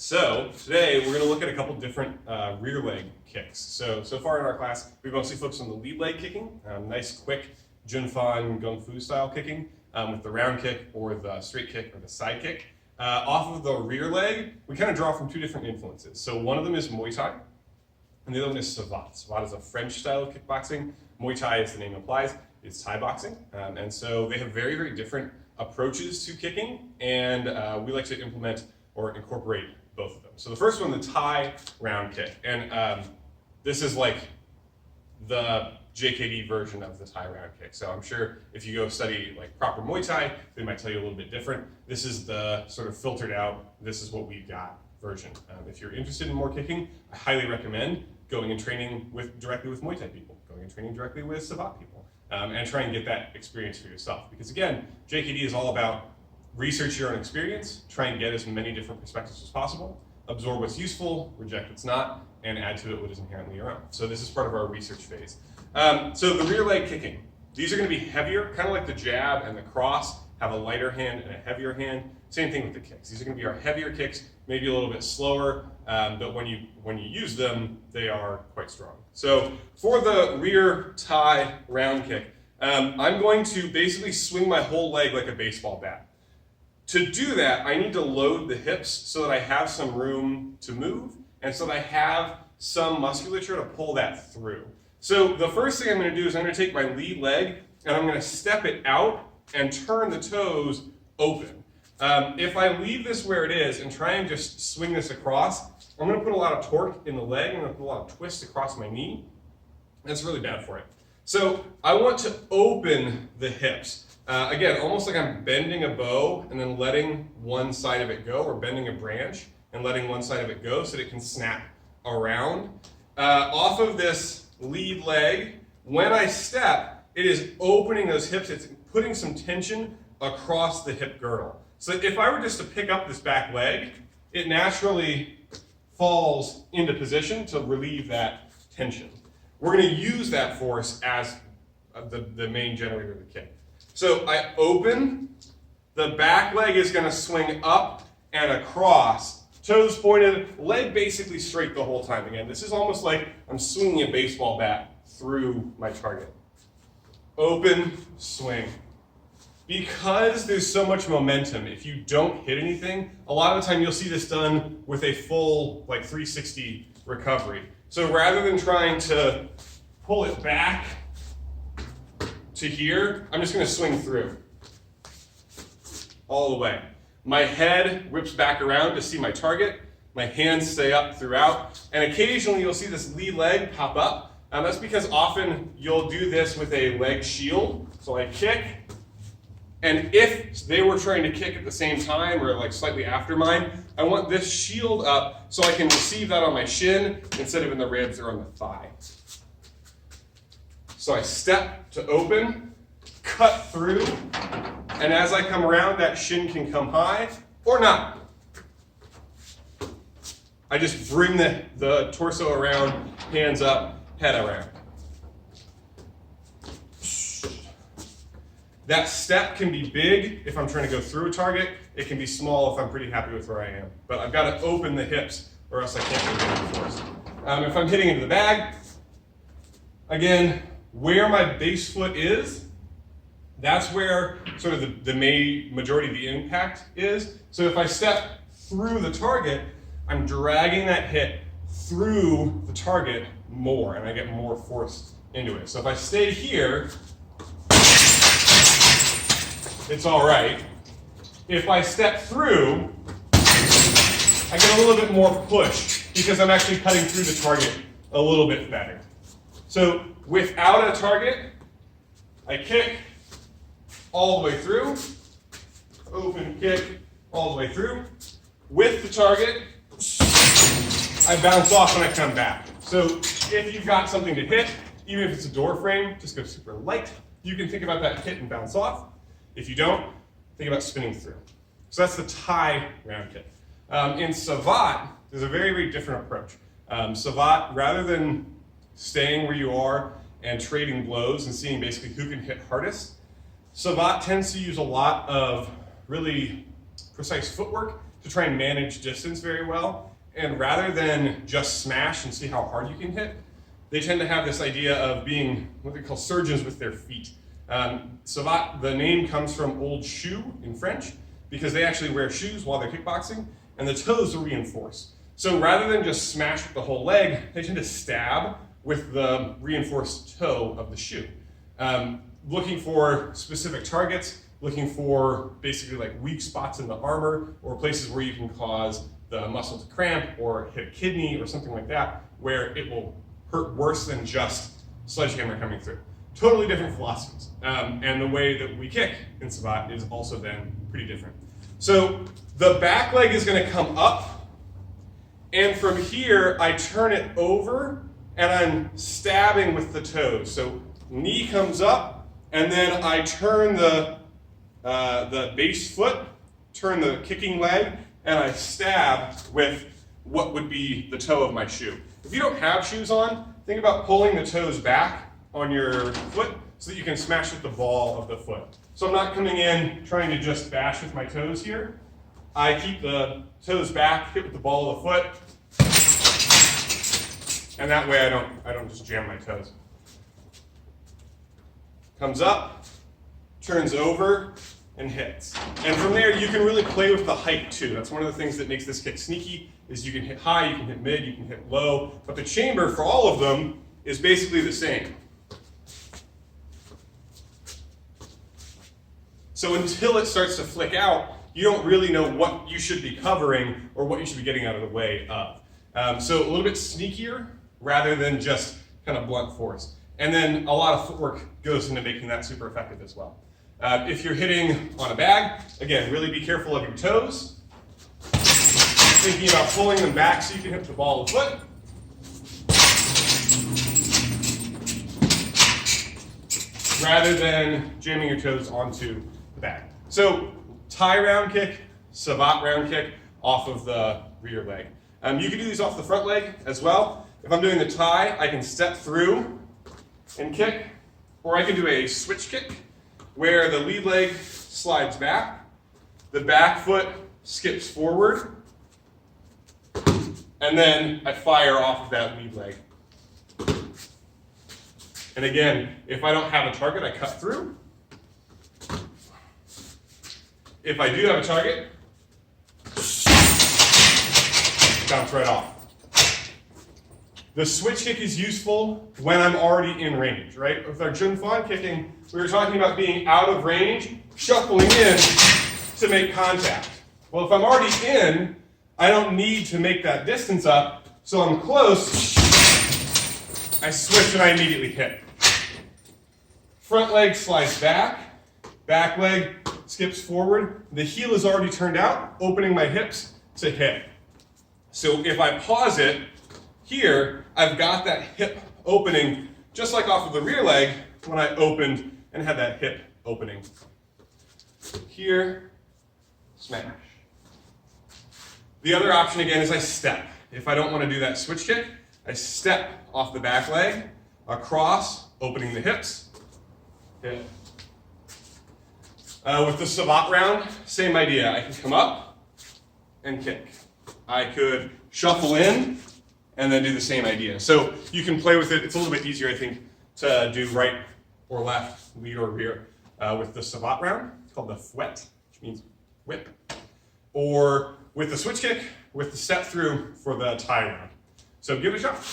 So today we're going to look at a couple different rear leg kicks. So far in our class, we've mostly focused on the lead leg kicking, nice, quick, Junfan, Gung Fu style kicking with the round kick or the straight kick or the side kick. Off of the rear leg, we kind of draw from two different influences. So one of them is Muay Thai, and the other one is Savate. Savate is a French style of kickboxing. Muay Thai, as the name implies, is Thai boxing. And so they have very, very different approaches to kicking, and we like to implement or incorporate both of them. So the first one, the Thai round kick. And this is like the JKD version of the Thai round kick. So I'm sure if you go study like proper Muay Thai, they might tell you a little bit different. This is the sort of filtered out, this is what we've got version. If you're interested in more kicking, I highly recommend going and training directly with Muay Thai people, going and training directly with Savate people, and try and get that experience for yourself. Because again, JKD is all about research your own experience, try and get as many different perspectives as possible, absorb what's useful, reject what's not, and add to it what is inherently your own. So this is part of our research phase. So the rear leg kicking, these are going to be heavier, kind of like the jab and the cross, have a lighter hand and a heavier hand. Same thing with the kicks. These are going to be our heavier kicks, maybe a little bit slower, but when you use them, they are quite strong. So for the rear Thai round kick, I'm going to basically swing my whole leg like a baseball bat. To do that, I need to load the hips so that I have some room to move and so that I have some musculature to pull that through. So the first thing I'm going to do is I'm going to take my lead leg and I'm going to step it out and turn the toes open. If I leave this where it is and try and just swing this across, I'm going to put a lot of torque in the leg, I'm going to put a lot of twist across my knee. That's really bad for it. So I want to open the hips. Again, almost like I'm bending a bow and then letting one side of it go, or bending a branch and letting one side of it go so that it can snap around. Off of this lead leg, when I step, it is opening those hips, it's putting some tension across the hip girdle. So if I were just to pick up this back leg, it naturally falls into position to relieve that tension. We're going to use that force as the main generator of the kick. So I open, the back leg is going to swing up and across, toes pointed, leg basically straight the whole time. Again, this is almost like I'm swinging a baseball bat through my target. Open, swing. Because there's so much momentum, if you don't hit anything, a lot of the time you'll see this done with a full like 360 recovery. So rather than trying to pull it back to here, I'm just going to swing through all the way. My head whips back around to see my target. My hands stay up throughout. And occasionally you'll see this lead leg pop up. That's because often you'll do this with a leg shield. So I kick, and if they were trying to kick at the same time or like slightly after mine, I want this shield up so I can receive that on my shin instead of in the ribs or on the thigh. So I step to open, cut through, and as I come around, that shin can come high or not. I just bring the torso around, hands up, head around. That step can be big if I'm trying to go through a target. It can be small if I'm pretty happy with where I am. But I've got to open the hips or else I can't get into the force. If I'm hitting into the bag, again, where my base foot is, that's where sort of the majority of the impact is. So if I step through the target, I'm dragging that hit through the target more, and I get more force into it. So if I stay here, it's all right. If I step through, I get a little bit more push because I'm actually cutting through the target a little bit better. So without a target, I kick all the way through, open kick all the way through. With the target, I bounce off when I come back. So if you've got something to hit, even if it's a door frame, just go super light. You can think about that hit and bounce off. If you don't, think about spinning through. So that's the Thai round kick. In Savate, there's a very, very different approach. Savate, rather than staying where you are and trading blows and seeing basically who can hit hardest, Savate tends to use a lot of really precise footwork to try and manage distance very well. And rather than just smash and see how hard you can hit, they tend to have this idea of being what they call surgeons with their feet. Savate, the name comes from old shoe in French, because they actually wear shoes while they're kickboxing, and the toes are reinforced. So rather than just smash with the whole leg, they tend to stab with the reinforced toe of the shoe. Looking for specific targets, looking for basically like weak spots in the armor, or places where you can cause the muscle to cramp or hit a kidney or something like that, where it will hurt worse than just sledgehammer coming through. Totally different philosophies. And the way that we kick in Savate is also then pretty different. So the back leg is going to come up, and from here I turn it over and I'm stabbing with the toes. So knee comes up, and then I turn the base foot, turn the kicking leg, and I stab with what would be the toe of my shoe. If you don't have shoes on, think about pulling the toes back on your foot so that you can smash with the ball of the foot. So I'm not coming in trying to just bash with my toes here. I keep the toes back, hit with the ball of the foot, and that way I don't just jam my toes. Comes up, turns over, and hits. And from there, you can really play with the height too. That's one of the things that makes this kick sneaky, is you can hit high, you can hit mid, you can hit low, but the chamber for all of them is basically the same. So until it starts to flick out, you don't really know what you should be covering or what you should be getting out of the way of. So a little bit sneakier rather than just kind of blunt force. And then a lot of footwork goes into making that super effective as well. If you're hitting on a bag, again, really be careful of your toes. Thinking about pulling them back so you can hit the ball of the foot. Rather than jamming your toes onto the bag. So Thai round kick, Savate round kick off of the rear leg. You can do these off the front leg as well. If I'm doing the Thai, I can step through and kick, or I can do a switch kick where the lead leg slides back, the back foot skips forward, and then I fire off of that lead leg. And again, if I don't have a target, I cut through. If I do have a target, bounce right off. The switch kick is useful when I'm already in range, right? With our Jeet Kune kicking, we were talking about being out of range, shuffling in to make contact. Well, if I'm already in, I don't need to make that distance up, so I'm close, I switch and I immediately hit. Front leg slides back leg skips forward, the heel is already turned out, opening my hips to hit. So if I pause it, here, I've got that hip opening, just like off of the rear leg when I opened and had that hip opening. Here, smash. The other option again is I step. If I don't want to do that switch kick, I step off the back leg, across, opening the hips, hit. With the Savate round, same idea. I can come up and kick. I could shuffle in and then do the same idea. So you can play with it. It's a little bit easier, I think, to do right or left, lead or rear with the Savate round. It's called the fouet, which means whip. Or with the switch kick, with the step through for the Thai round. So give it a shot.